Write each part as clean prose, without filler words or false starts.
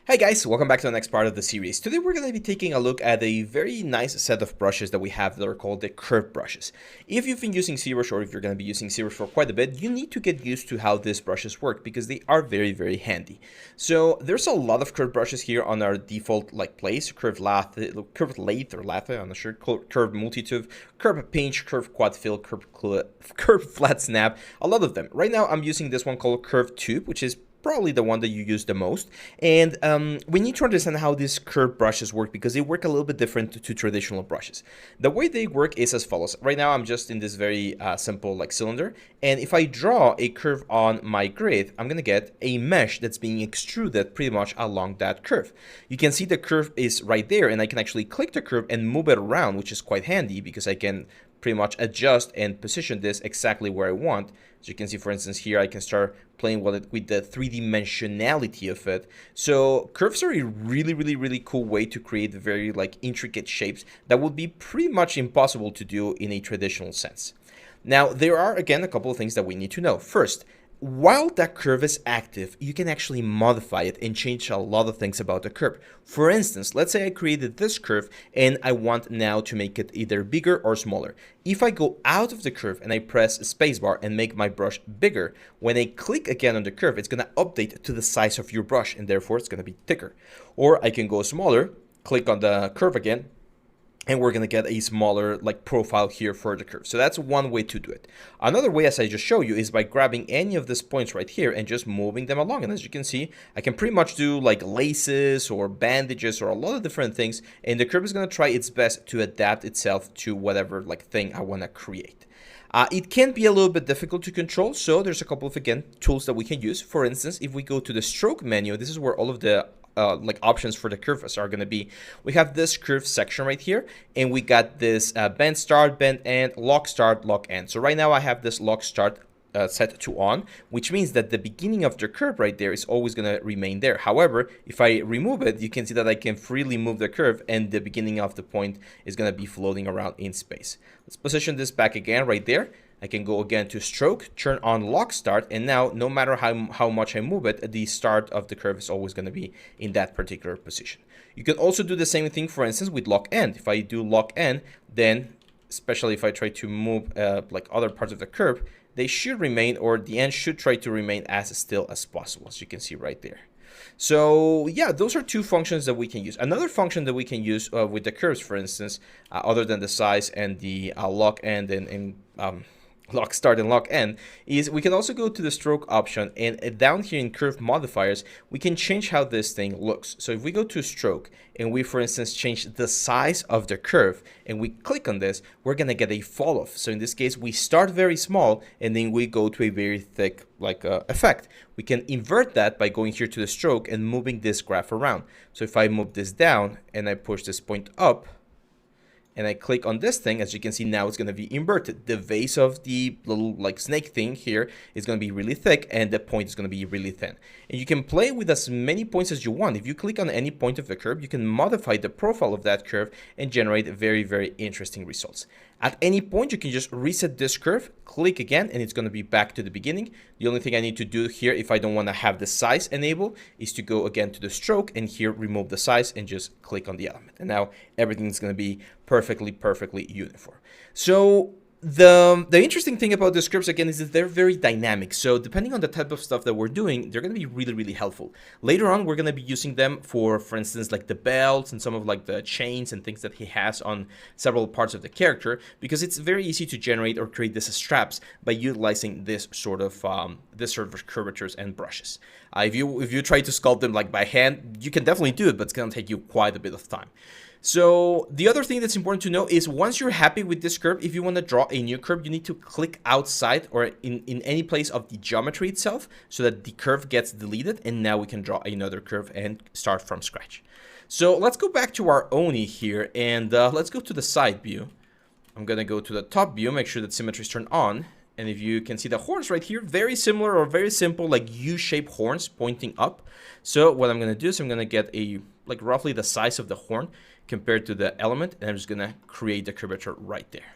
Hey guys, welcome back to the next part of the series. Today we're going to be taking a look at a very nice set of brushes that we have that are called the curved brushes. If you've been using ZBrush or if you're going to be using ZBrush for quite a bit, you need to get used to how these brushes work because they are very handy. So there's a lot of curved brushes here on our default place, curved lathe or lathe, I'm not sure, curved multi-tooth, curved pinch, curved quad fill, curved flat snap, a lot of them. Right now I'm using this one called curved tube, which is probably the one that you use the most. And we need to understand how these curved brushes work because they work a little bit different to traditional brushes. The way they work is as follows. Right now I'm just in this very simple cylinder, and if I draw a curve on my grid, I'm gonna get a mesh that's being extruded pretty much along that curve. You can see the curve is right there, and I can actually click the curve and move it around, which is quite handy because I can pretty much adjust and position this exactly where I want. As you can see, for instance, here I can start playing with the three-dimensionality of it. So curves are a really cool way to create very intricate shapes that would be pretty much impossible to do in a traditional sense. Now, there are, again, a couple of things that we need to know. First, while that curve is active, you can actually modify it and change a lot of things about the curve. For instance, let's say I created this curve and I want now to make it either bigger or smaller. If I go out of the curve and I press spacebar and make my brush bigger, when I click again on the curve, it's going to update to the size of your brush and therefore it's going to be thicker. Or I can go smaller, click on the curve again, and we're going to get a smaller profile here for the curve. So that's one way to do it. Another way, as I just showed you, is by grabbing any of these points right here and just moving them along. And as you can see, I can pretty much do laces or bandages or a lot of different things. And the curve is going to try its best to adapt itself to whatever thing I want to create. It can be a little bit difficult to control, so there's a couple of, again, tools that we can use. For instance, if we go to the stroke menu, this is where all of the options for the curves are going to be. We have this curve section right here, and we got this bend start, bend end, lock start, lock end. So right now I have this lock start set to on, which means that the beginning of the curve right there is always going to remain there. However, if I remove it, you can see that I can freely move the curve and the beginning of the point is going to be floating around in space. Let's position this back again right there. I can go again to stroke, turn on lock start, and now no matter how much I move it, the start of the curve is always going to be in that particular position. You can also do the same thing, for instance, with lock end. If I do lock end, then especially if I try to move other parts of the curve, they should remain, or the end should try to remain as still as possible, as you can see right there. So yeah, those are two functions that we can use. Another function that we can use with the curves, for instance, other than the size and the lock end and lock start and lock end, is we can also go to the stroke option, and down here in curve modifiers we can change how this thing looks. So if we go to stroke and we, for instance, change the size of the curve and we click on this, we're gonna get a fall off. So in this case we start very small and then we go to a very thick effect. We can invert that by going here to the stroke and moving this graph around. So if I move this down and I push this point up and I click on this thing, as you can see now it's going to be inverted. The base of the little snake thing here is going to be really thick and the point is going to be really thin. And you can play with as many points as you want. If you click on any point of the curve, you can modify the profile of that curve and generate very interesting results. At any point, you can just reset this curve, click again, and it's going to be back to the beginning. The only thing I need to do here, if I don't want to have the size enabled, is to go again to the stroke and here remove the size and just click on the element. And now everything is going to be perfectly uniform. So the interesting thing about the scripts, again, is that they're very dynamic. So depending on the type of stuff that we're doing, they're going to be really helpful. Later on, we're going to be using them for instance, the belts and some of the chains and things that he has on several parts of the character, because it's very easy to generate or create these straps by utilizing this sort of curvatures and brushes. If you try to sculpt them by hand, you can definitely do it, but it's going to take you quite a bit of time. So the other thing that's important to know is once you're happy with this curve, if you want to draw a new curve, you need to click outside or in any place of the geometry itself so that the curve gets deleted, and now we can draw another curve and start from scratch. So let's go back to our Oni here and let's go to the side view. I'm going to go to the top view, make sure that symmetry is turned on. And if you can see the horns right here, very similar or very simple U-shaped horns pointing up. So what I'm going to do is I'm going to get a roughly the size of the horn compared to the element, and I'm just going to create the curvature right there.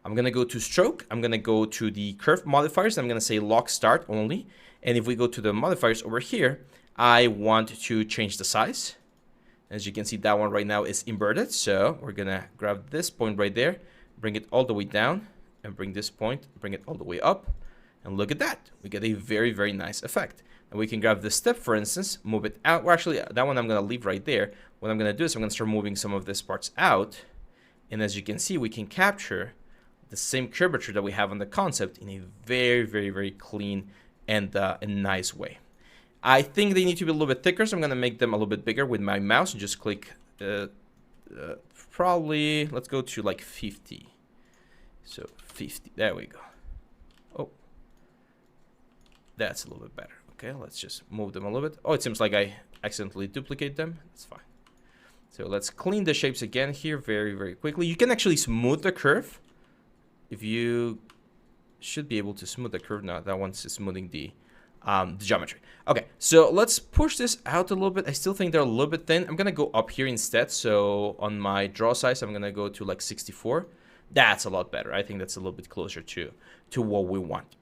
I'm going to go to stroke. I'm going to go to the curve modifiers. I'm going to say lock start only. And if we go to the modifiers over here, I want to change the size. As you can see, that one right now is inverted. So we're going to grab this point right there, bring it all the way down, and bring this point, bring it all the way up. And look at that. We get a very, very nice effect. And we can grab this step, for instance, move it out. Well, actually, that one I'm going to leave right there. What I'm going to do is I'm going to start moving some of these parts out. And as you can see, we can capture the same curvature that we have on the concept in a very, very, very clean and nice way. I think they need to be a little bit thicker, so I'm going to make them a little bit bigger with my mouse and just click, probably, let's go to like 50. So 50, there we go. Oh, that's a little bit better. Okay, let's just move them a little bit. Oh, it seems like I accidentally duplicate them. That's fine. So let's clean the shapes again here very, very quickly. You can actually smooth the curve. If you should be able to smooth the curve now. That one's smoothing the geometry. Okay, so let's push this out a little bit. I still think they're a little bit thin. I'm gonna go up here instead. So on my draw size, I'm gonna go to like 64. That's a lot better. I think that's a little bit closer to what we want.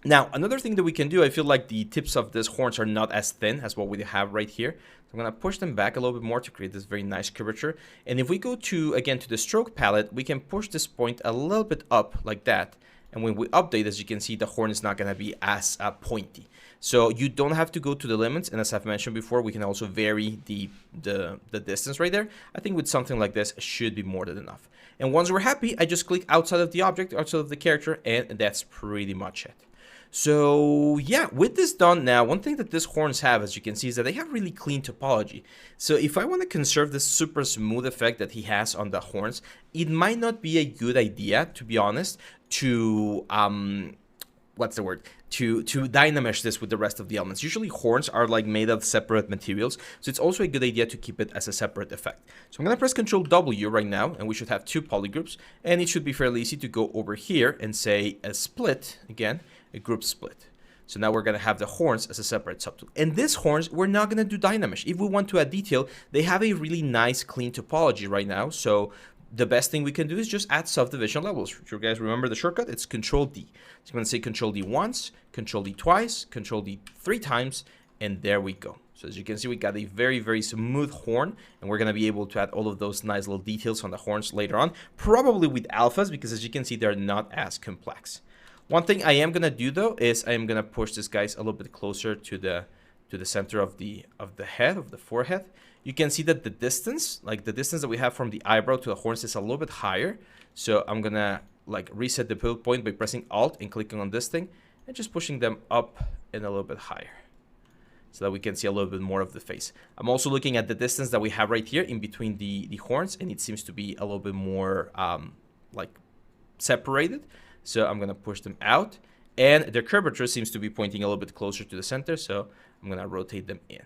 Now, another thing that we can do, I feel like the tips of these horns are not as thin as what we have right here. So I'm going to push them back a little bit more to create this very nice curvature. And if we go to, again, to the stroke palette, we can push this point a little bit up like that. And when we update, as you can see, the horn is not going to be as pointy. So you don't have to go to the limits. And as I've mentioned before, we can also vary the distance right there. I think with something like this, it should be more than enough. And once we're happy, I just click outside of the object, outside of the character, and that's pretty much it. So yeah, with this done now, one thing that these horns have, as you can see, is that they have really clean topology. So if I want to conserve this super smooth effect that he has on the horns, it might not be a good idea, to be honest, to what's the word? To dynamesh this with the rest of the elements. Usually horns are like made of separate materials, so it's also a good idea to keep it as a separate effect. So I'm going to press Ctrl W right now, and we should have two polygroups, and it should be fairly easy to go over here and say a split, again, a group split. So now we're going to have the horns as a separate subtool. And these horns, we're not going to do dynamesh. If we want to add detail, they have a really nice clean topology right now, so the best thing we can do is just add subdivision levels. If you guys remember the shortcut, it's Control D. So I'm going to say Control D once, Control D twice, Control D 3 times, and there we go. So as you can see, we got a very, very smooth horn, and we're going to be able to add all of those nice little details on the horns later on, probably with alphas, because as you can see, they're not as complex. One thing I am going to do, though, is I am going to push this guys a little bit closer to the center of the head, of the forehead. You can see that the distance, like the distance that we have from the eyebrow to the horns, is a little bit higher. So I'm going to like reset the pivot point by pressing Alt and clicking on this thing and just pushing them up and a little bit higher so that we can see a little bit more of the face. I'm also looking at the distance that we have right here in between the horns, and it seems to be a little bit more like separated. So I'm going to push them out, and their curvature seems to be pointing a little bit closer to the center. So I'm going to rotate them in.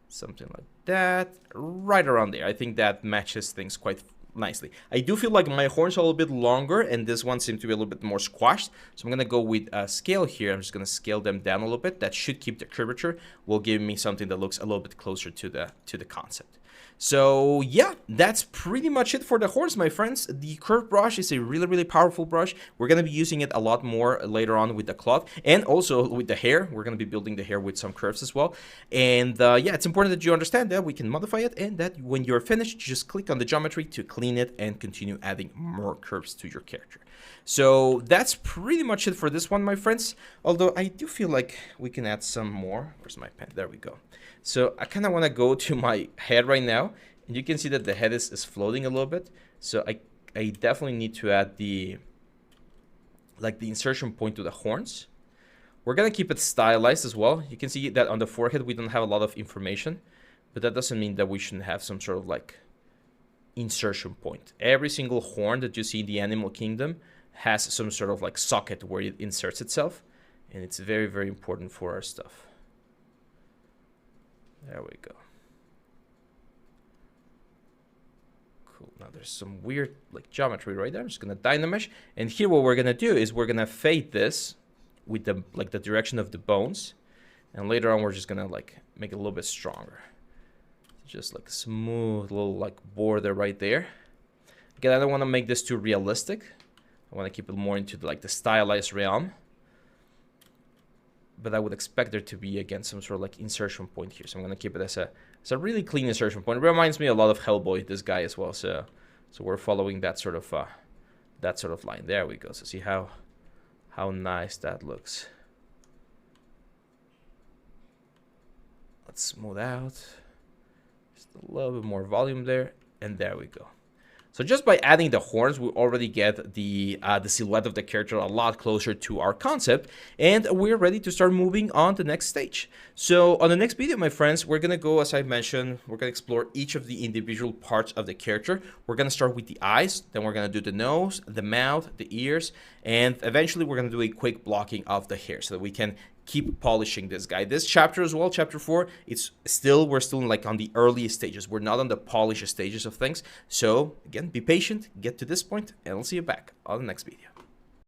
Something like that, right around there. I think that matches things quite nicely. I do feel like my horns are a little bit longer, and this one seems to be a little bit more squashed. So I'm going to go with scale here. I'm just going to scale them down a little bit. That should keep the curvature, will give me something that looks a little bit closer to the concept. So yeah, that's pretty much it for the horns, my friends. The curve brush is a really, really powerful brush. We're going to be using it a lot more later on with the cloth and also with the hair. We're going to be building the hair with some curves as well. And yeah, it's important that you understand that we can modify it, and that when you're finished, you just click on the geometry to clean it and continue adding more curves to your character. So that's pretty much it for this one, my friends. Although I do feel like we can add some more. Where's my pen? There we go. So I kind of want to go to my head right now, and you can see that the head is floating a little bit. So I definitely need to add the insertion point to the horns. We're going to keep it stylized as well. You can see that on the forehead we don't have a lot of information, but that doesn't mean that we shouldn't have some sort of like insertion point. Every single horn that you see in the animal kingdom has some sort of like socket where it inserts itself, and it's very, very important for our stuff. There we go. Cool. Now there's some weird like geometry right there. I'm just gonna dynamesh, and here what we're gonna do is we're gonna fade this with the direction of the bones, and later on we're just gonna like make it a little bit stronger. Just like smooth little like border right there. Again, I don't want to make this too realistic. I want to keep it more into the stylized realm. but I would expect there to be, again, some sort of like insertion point here. So I'm going to keep it as a really clean insertion point. It reminds me a lot of Hellboy, this guy as well. So we're following that sort of line. There we go. So see how nice that looks. Let's smooth out. Just a little bit more volume there, and there we go. So just by adding the horns, we already get the silhouette of the character a lot closer to our concept, and we're ready to start moving on to the next stage. So on the next video, my friends, we're gonna go, as I mentioned, we're gonna explore each of the individual parts of the character. We're gonna start with the eyes, then we're gonna do the nose, the mouth, the ears, and eventually we're gonna do a quick blocking of the hair so that we can keep polishing this guy. This chapter as well, chapter 4, we're still like on the early stages. We're not on the polish stages of things. So again, be patient, get to this point, and I'll see you back on the next video.